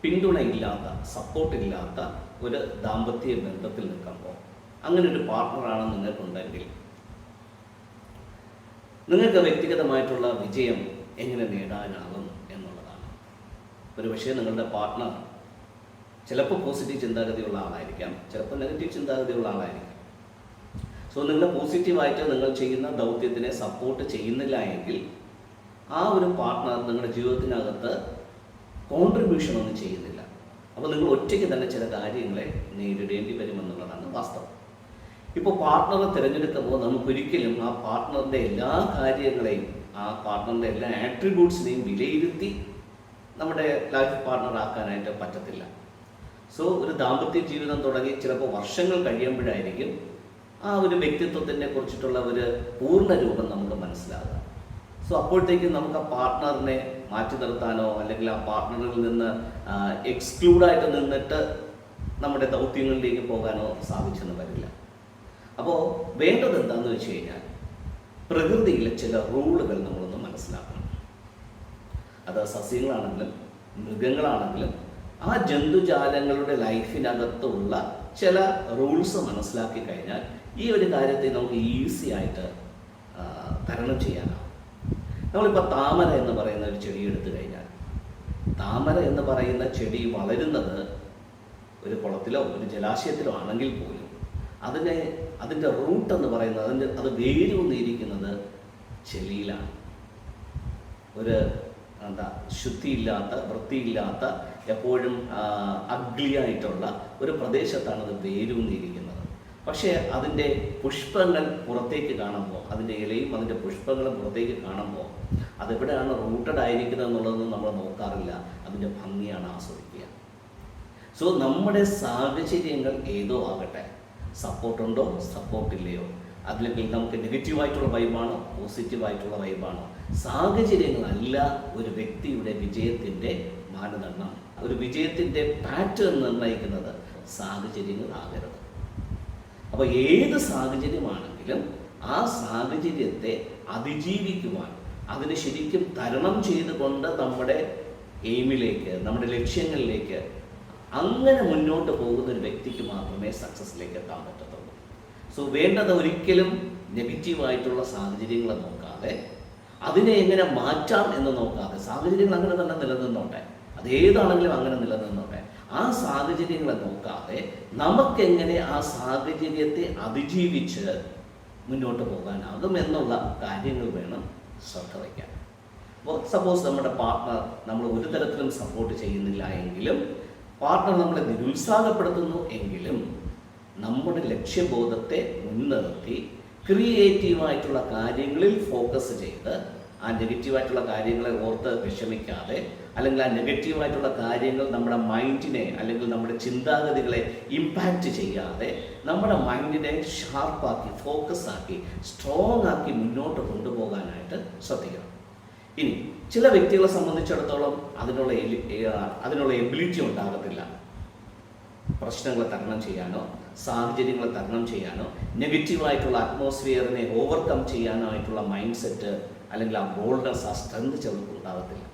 പിന്തുണയില്ലാത്ത, സപ്പോർട്ടില്ലാത്ത ഒരു ദാമ്പത്യ ബന്ധത്തിൽ നിൽക്കുമ്പോൾ അങ്ങനെ ഒരു പാർട്ട്ണറാണ് നിങ്ങൾക്കുണ്ടെങ്കിൽ നിങ്ങൾക്ക് വ്യക്തിഗതമായിട്ടുള്ള വിജയം എങ്ങനെ നേടാനാകും എന്നുള്ളതാണ്. ഒരുപക്ഷേ നിങ്ങളുടെ പാർട്ട്ണർ ചിലപ്പോൾ പോസിറ്റീവ് ചിന്താഗതിയുള്ള ആളായിരിക്കാം, ചിലപ്പോൾ നെഗറ്റീവ് ചിന്താഗതിയുള്ള ആളായിരിക്കാം. സോ നിങ്ങൾ പോസിറ്റീവായിട്ട് നിങ്ങൾ ചെയ്യുന്ന ദൗത്യത്തിനെ സപ്പോർട്ട് ചെയ്യുന്നില്ല എങ്കിൽ ആ ഒരു പാർട്ട്ണർ നിങ്ങളുടെ ജീവിതത്തിനകത്ത് കോൺട്രിബ്യൂഷൻ ഒന്നും ചെയ്യുന്നില്ല. അപ്പോൾ നിങ്ങൾ ഒറ്റയ്ക്ക് തന്നെ ചില കാര്യങ്ങളെ നേരിടേണ്ടി വരുമെന്നുള്ളതാണ് വാസ്തവം. ഇപ്പോൾ പാർട്ട്ണറെ തിരഞ്ഞെടുക്കുമ്പോൾ നമുക്കൊരിക്കലും ആ പാർട്ട്ണറിൻ്റെ എല്ലാ കാര്യങ്ങളെയും, ആ പാർട്ട്ണറിൻ്റെ എല്ലാ ആട്രിബ്യൂട്ട്സിനെയും വിലയിരുത്തി നമ്മുടെ ലൈഫ് പാർട്ട്ണറാക്കാനായിട്ട് പറ്റത്തില്ല. സോ ഒരു ദാമ്പത്യ ജീവിതം തുടങ്ങി ചിലപ്പോൾ വർഷങ്ങൾ കഴിയുമ്പോഴായിരിക്കും ആ ഒരു വ്യക്തിത്വത്തിനെ കുറിച്ചിട്ടുള്ള ഒരു പൂർണ്ണ രൂപം നമുക്ക് മനസ്സിലാകുക. സോ അപ്പോഴത്തേക്കും നമുക്ക് ആ പാർട്ട്ണറിനെ മാറ്റി നിർത്താനോ അല്ലെങ്കിൽ ആ പാർട്ട്ണറിൽ നിന്ന് എക്സ്ക്ലൂഡായിട്ട് നിന്നിട്ട് നമ്മുടെ ദൗത്യങ്ങളിലേക്ക് പോകാനോ സാധിച്ചെന്ന് വരില്ല. അപ്പോൾ വേണ്ടത് എന്താണെന്ന് വെച്ച് കഴിഞ്ഞാൽ പ്രകൃതിയിലെ ചില റൂളുകൾ നമ്മളൊന്ന് മനസ്സിലാക്കണം. അത് സസ്യങ്ങളാണെങ്കിലും മൃഗങ്ങളാണെങ്കിലും ആ ജന്തുജാലങ്ങളുടെ ലൈഫിനകത്തുള്ള ചില റൂൾസ് മനസ്സിലാക്കി കഴിഞ്ഞാൽ ഈ ഒരു കാര്യത്തെ നമുക്ക് ഈസി ആയിട്ട് തരണം ചെയ്യാനാവും. നമ്മളിപ്പോൾ താമര എന്ന് പറയുന്ന ഒരു ചെടി എടുത്തു കഴിഞ്ഞാൽ, താമര എന്ന് പറയുന്ന ചെടി വളരുന്നത് ഒരു കുളത്തിലോ ഒരു ജലാശയത്തിലോ ആണെങ്കിൽ പോലും അതിൻ്റെ റൂട്ട് എന്ന് പറയുന്നത് അത് വേരൂന്നിയിരിക്കുന്നത് ചെളിയിലാണ്. ഒരു ശുദ്ധിയില്ലാത്ത, വൃത്തിയില്ലാത്ത, എപ്പോഴും അഗ്ലിയായിട്ടുള്ള ഒരു പ്രദേശത്താണ് അത് വേരൂന്നിയിരിക്കുന്നത്. പക്ഷേ അതിൻ്റെ പുഷ്പങ്ങൾ പുറത്തേക്ക് കാണുമ്പോൾ, അതിൻ്റെ ഇലയും അതിൻ്റെ പുഷ്പങ്ങളും പുറത്തേക്ക് കാണുമ്പോൾ അതെവിടെയാണ് റൂട്ടഡ് ആയിരിക്കുന്നത് എന്നുള്ളതൊന്നും നമ്മൾ നോക്കാറില്ല, അതിൻ്റെ ഭംഗിയാണ് ആസ്വദിക്കുക. സോ നമ്മുടെ സാഹചര്യങ്ങൾ ഏതോ ആകട്ടെ, സപ്പോർട്ടുണ്ടോ സപ്പോർട്ടില്ലയോ, അതിലെങ്കിൽ നമുക്ക് നെഗറ്റീവായിട്ടുള്ള വൈബാണോ പോസിറ്റീവായിട്ടുള്ള വൈബാണോ, സാഹചര്യങ്ങളല്ല ഒരു വ്യക്തിയുടെ വിജയത്തിൻ്റെ മാനദണ്ഡം. ഒരു വിജയത്തിൻ്റെ പാറ്റേൺ നിർണ്ണയിക്കുന്നത് സാഹചര്യങ്ങളാകരുത്. അപ്പോൾ ഏത് സാഹചര്യമാണെങ്കിലും ആ സാഹചര്യത്തെ അതിജീവിക്കുവാൻ, അതിനെ ശരിക്കും തരണം ചെയ്തുകൊണ്ട് നമ്മുടെ എയിമിലേക്ക്, നമ്മുടെ ലക്ഷ്യങ്ങളിലേക്ക് അങ്ങനെ മുന്നോട്ട് പോകുന്ന ഒരു വ്യക്തിക്ക് മാത്രമേ സക്സസ്സിലേക്ക് എത്താൻ പറ്റത്തുള്ളൂ. സോ വേണ്ടത് ഒരിക്കലും നെഗറ്റീവായിട്ടുള്ള സാഹചര്യങ്ങളെ നോക്കാതെ, അതിനെ എങ്ങനെ മാറ്റാം എന്ന് നോക്കാതെ, സാഹചര്യങ്ങൾ അങ്ങനെ തന്നെ നിലനിന്നോട്ടെ, അതേതാണെങ്കിലും അങ്ങനെ നിലനിന്നോട്ടെ, ആ സാഹചര്യങ്ങളെ നോക്കാതെ നമുക്കെങ്ങനെ ആ സാഹചര്യത്തെ അതിജീവിച്ച് മുന്നോട്ട് പോകാനാകും എന്നുള്ള കാര്യങ്ങൾ വേണം ശ്രദ്ധ വയ്ക്കാൻ. അപ്പോൾ സപ്പോസ് നമ്മുടെ പാർട്ട്ണർ നമ്മൾ ഒരു തരത്തിലും സപ്പോർട്ട് ചെയ്യുന്നില്ല എങ്കിലും, പാർട്ട്ണർ നമ്മളെ നിരുത്സാഹപ്പെടുത്തുന്നു എങ്കിലും, നമ്മുടെ ലക്ഷ്യബോധത്തെ മുൻനിർത്തി ക്രിയേറ്റീവായിട്ടുള്ള കാര്യങ്ങളിൽ ഫോക്കസ് ചെയ്ത് ആ നെഗറ്റീവായിട്ടുള്ള കാര്യങ്ങളെ ഓർത്ത് വിഷമിക്കാതെ, അല്ലെങ്കിൽ ആ നെഗറ്റീവായിട്ടുള്ള കാര്യങ്ങൾ നമ്മുടെ മൈൻഡിനെ അല്ലെങ്കിൽ നമ്മുടെ ചിന്താഗതികളെ ഇമ്പാക്റ്റ് ചെയ്യാതെ നമ്മുടെ മൈൻഡിനെ ഷാർപ്പാക്കി, ഫോക്കസാക്കി, സ്ട്രോങ് ആക്കി മുന്നോട്ട് കൊണ്ടുപോകാനായിട്ട് ശ്രദ്ധിക്കണം. ഇനി ചില വ്യക്തികളെ സംബന്ധിച്ചിടത്തോളം അതിനുള്ള എബിലിറ്റി ഉണ്ടാകത്തില്ല. പ്രശ്നങ്ങളെ തരണം ചെയ്യാനോ സാഹചര്യങ്ങളെ തരണം ചെയ്യാനോ നെഗറ്റീവായിട്ടുള്ള അറ്റ്മോസ്ഫിയറിനെ ഓവർകം ചെയ്യാനോ ആയിട്ടുള്ള മൈൻഡ് സെറ്റ് അല്ലെങ്കിൽ ആ ബോൾഡ്നെസ്, ആ സ്ട്രെങ്ത് ചിലർക്ക് ഉണ്ടാകത്തില്ല.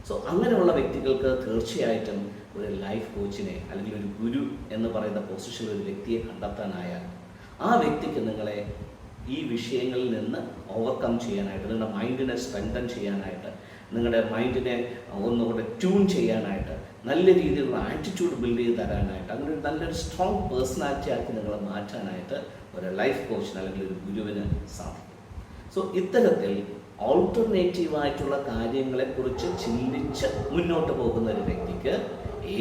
സോ അങ്ങനെയുള്ള വ്യക്തികൾക്ക് തീർച്ചയായിട്ടും ഒരു ലൈഫ് കോച്ചിനെ അല്ലെങ്കിൽ ഒരു ഗുരു എന്ന് പറയുന്ന പൊസിഷനിൽ ഒരു വ്യക്തിയെ കണ്ടെത്താനായാൽ ആ വ്യക്തിക്ക് നിങ്ങളെ ഈ വിഷയങ്ങളിൽ നിന്ന് ഓവർകം ചെയ്യാനായിട്ട്, നിങ്ങളുടെ മൈൻഡിനെ സ്ട്രെങ്തൻ ചെയ്യാനായിട്ട്, നിങ്ങളുടെ മൈൻഡിനെ ഒന്നുകൂടെ ട്യൂൺ ചെയ്യാനായിട്ട്, നല്ല രീതിയിലുള്ള ആറ്റിറ്റ്യൂഡ് ബിൽഡ് ചെയ്ത് തരാനായിട്ട്, അങ്ങനെ ഒരു നല്ലൊരു സ്ട്രോങ് പേഴ്സണാലിറ്റി ആക്കി നിങ്ങളെ മാറ്റാനായിട്ട് ഒരു ലൈഫ് കോച്ചിന് അല്ലെങ്കിൽ ഒരു ഗുരുവിന് സാധിക്കും. സോ ഇത്തരത്തിൽ ഓൾട്ടർനേറ്റീവായിട്ടുള്ള കാര്യങ്ങളെക്കുറിച്ച് ചിന്തിച്ച് മുന്നോട്ട് പോകുന്ന ഒരു വ്യക്തിക്ക്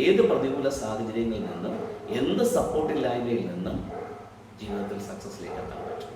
ഏത് പ്രതികൂല സാഹചര്യങ്ങളിൽ നിന്നും, എന്ത് സപ്പോർട്ടില്ലായ്മയിൽ നിന്നും ജീവിതത്തിൽ സക്സസ്സിലേക്ക് എത്താൻ പറ്റും.